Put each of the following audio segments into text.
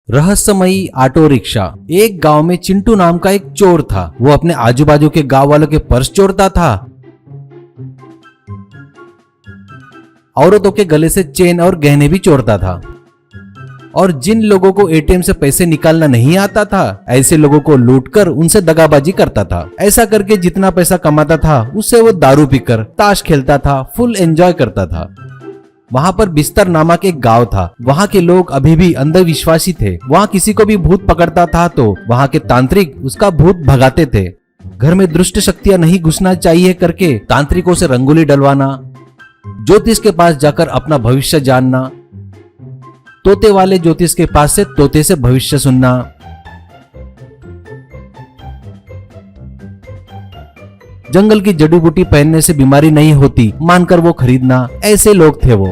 रहस्यमयी auto rickshaw. एक गांव में चिंटू नाम का एक चोर था। वो अपने आजू बाजू के गांव वालों के पर्स चोरता था, औरतों के गले से चेन और गहने भी चोरता था, और जिन लोगों को एटीएम से पैसे निकालना नहीं आता था, ऐसे लोगों को लूटकर उनसे दगाबाजी करता था। ऐसा करके जितना पैसा कमाता था उससे वो दारू पीकर ताश खेलता था, फुल एंजॉय करता था। वहाँ पर बिस्तर नामक एक गांव था। वहाँ के लोग अभी भी अंधविश्वासी थे। वहाँ किसी को भी भूत पकड़ता था तो वहाँ के तांत्रिक उसका भूत भगाते थे। घर में दुष्ट शक्तियां नहीं घुसना चाहिए करके तांत्रिकों से रंगोली डलवाना, ज्योतिष के पास जाकर अपना भविष्य जानना, तोते वाले ज्योतिष के पास से तोते से भविष्य सुनना, जंगल की जड़ी बूटी पहनने से बीमारी नहीं होती मानकर वो खरीदना, ऐसे लोग थे वो।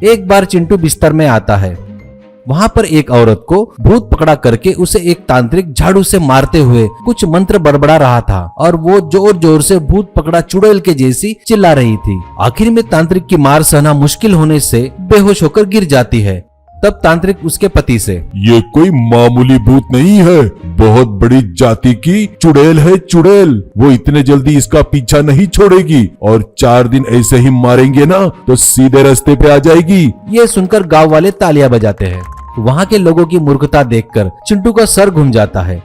एक बार चिंटू बिस्तर में आता है। वहां पर एक औरत को भूत पकड़ा करके उसे एक तांत्रिक झाड़ू से मारते हुए कुछ मंत्र बड़बड़ा रहा था, और वो जोर जोर से भूत पकड़ा चुड़ैल के जैसी चिल्ला रही थी। आखिर में तांत्रिक की मार सहना मुश्किल होने से बेहोश होकर गिर जाती है। तब तांत्रिक उसके पति से, ये कोई मामूली भूत नहीं है, बहुत बड़ी जाति की चुड़ैल है चुड़ैल। वो इतने जल्दी इसका पीछा नहीं छोड़ेगी, और 4 दिन ऐसे ही मारेंगे ना तो सीधे रास्ते पे आ जाएगी। ये सुनकर गांव वाले तालियां बजाते हैं। वहाँ के लोगों की मूर्खता देखकर चिंटू का सर घूम जाता है।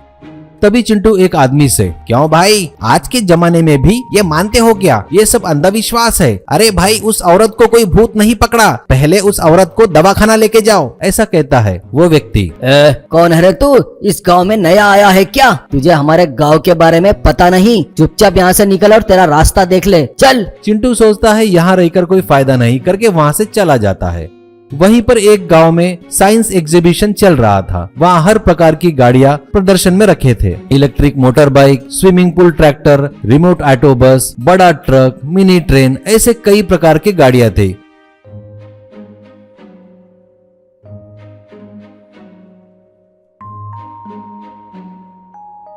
तभी चिंटू एक आदमी से, क्यों भाई, आज के जमाने में भी ये मानते हो क्या? ये सब अंधविश्वास है। अरे भाई, उस औरत को कोई भूत नहीं पकड़ा, पहले उस औरत को दवाखाना लेके जाओ, ऐसा कहता है वो व्यक्ति। कौन है रे तू? इस गांव में नया आया है क्या? तुझे हमारे गांव के बारे में पता नहीं? चुपचाप यहाँ से निकल और तेरा रास्ता देख ले, चल। चिंटू सोचता है यहाँ रहकर कोई फायदा नहीं करके वहाँ से चला जाता है। वहीं पर एक गांव में साइंस एग्जीबिशन चल रहा था। वहाँ हर प्रकार की गाड़ियां प्रदर्शन में रखे थे। Electric motor bike, swimming pool tractor, remote auto bus, बड़ा ट्रक, मिनी ट्रेन, ऐसे कई प्रकार की गाड़ियां थी।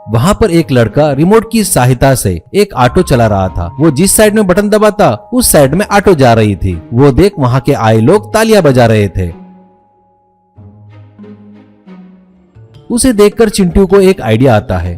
वहां पर एक लड़का रिमोट की सहायता से एक ऑटो चला रहा था। वो जिस साइड में बटन दबाता उस साइड में ऑटो जा रही थी। वो देख वहां के आए लोग तालियां बजा रहे थे। उसे देखकर चिंटू को एक आइडिया आता है।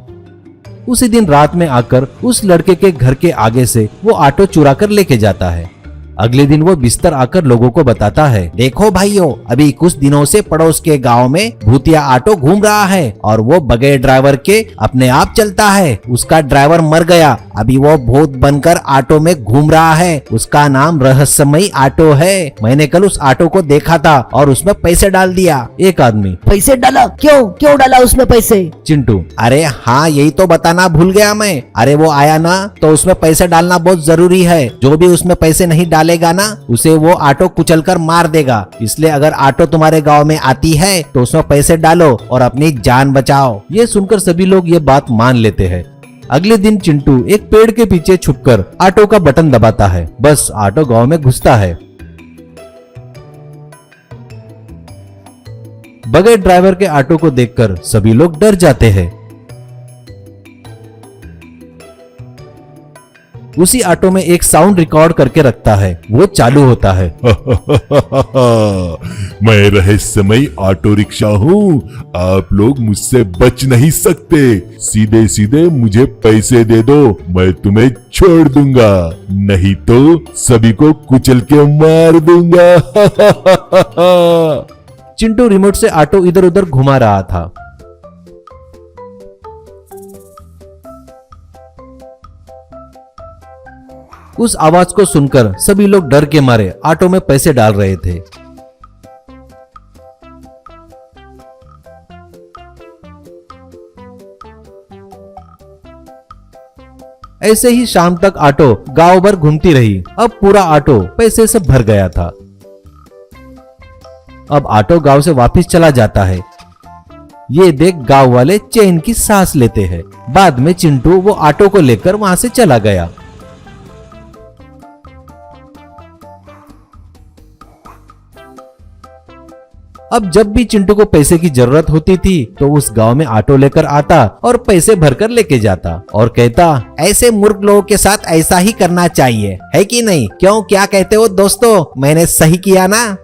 उसी दिन रात में आकर उस लड़के के घर के आगे से वो ऑटो चुरा कर लेके जाता है। अगले दिन वो बिस्तर आकर लोगों को बताता है, देखो भाइयों, अभी कुछ दिनों से पड़ोस के गांव में भूतिया ऑटो घूम रहा है, और वो बगैर ड्राइवर के अपने आप चलता है। उसका ड्राइवर मर गया, अभी वो भूत बनकर ऑटो में घूम रहा है। उसका नाम रहस्यमयी ऑटो है। मैंने कल उस ऑटो को देखा था और उसमें पैसे डाल दिया। एक आदमी, पैसे डाला? क्यों डाला उसमें पैसे? चिंटू, अरे हाँ, यही तो बताना भूल गया मैं। अरे वो आया ना तो उसमें पैसे डालना बहुत जरूरी है। जो भी उसमें पैसे नहीं डालेगा ना, उसे वो ऑटो कुचल कर मार देगा। इसलिए अगर ऑटो तुम्हारे गांव में आती है तो उसमें पैसे डालो और अपनी जान बचाओ। ये सुनकर सभी लोग ये बात मान लेते हैं। अगले दिन चिंटू एक पेड़ के पीछे छुपकर ऑटो का बटन दबाता है। बस ऑटो गांव में घुसता है। बगैर ड्राइवर के ऑटो को देखकर सभी लोग डर जाते हैं। उसी ऑटो में एक साउंड रिकॉर्ड करके रखता है। वो चालू होता है। मैं रहस्यमयी ऑटो रिक्शा हूँ, आप लोग मुझसे बच नहीं सकते। सीधे सीधे मुझे पैसे दे दो, मैं तुम्हें छोड़ दूंगा, नहीं तो सभी को कुचल के मार दूंगा। चिंटू रिमोट से ऑटो इधर उधर घुमा रहा था। उस आवाज को सुनकर सभी लोग डर के मारे ऑटो में पैसे डाल रहे थे। ऐसे ही शाम तक ऑटो गांव भर घूमती रही। अब पूरा ऑटो पैसे से भर गया था। अब ऑटो गांव से वापस चला जाता है। ये देख गांव वाले चैन की सांस लेते हैं। बाद में चिंटू वो ऑटो को लेकर वहां से चला गया। अब जब भी चिंटू को पैसे की जरूरत होती थी तो उस गांव में ऑटो लेकर आता और पैसे भरकर लेके जाता और कहता, ऐसे मूर्ख लोगों के साथ ऐसा ही करना चाहिए, है कि नहीं? क्यों, क्या कहते हो दोस्तों? मैंने सही किया ना?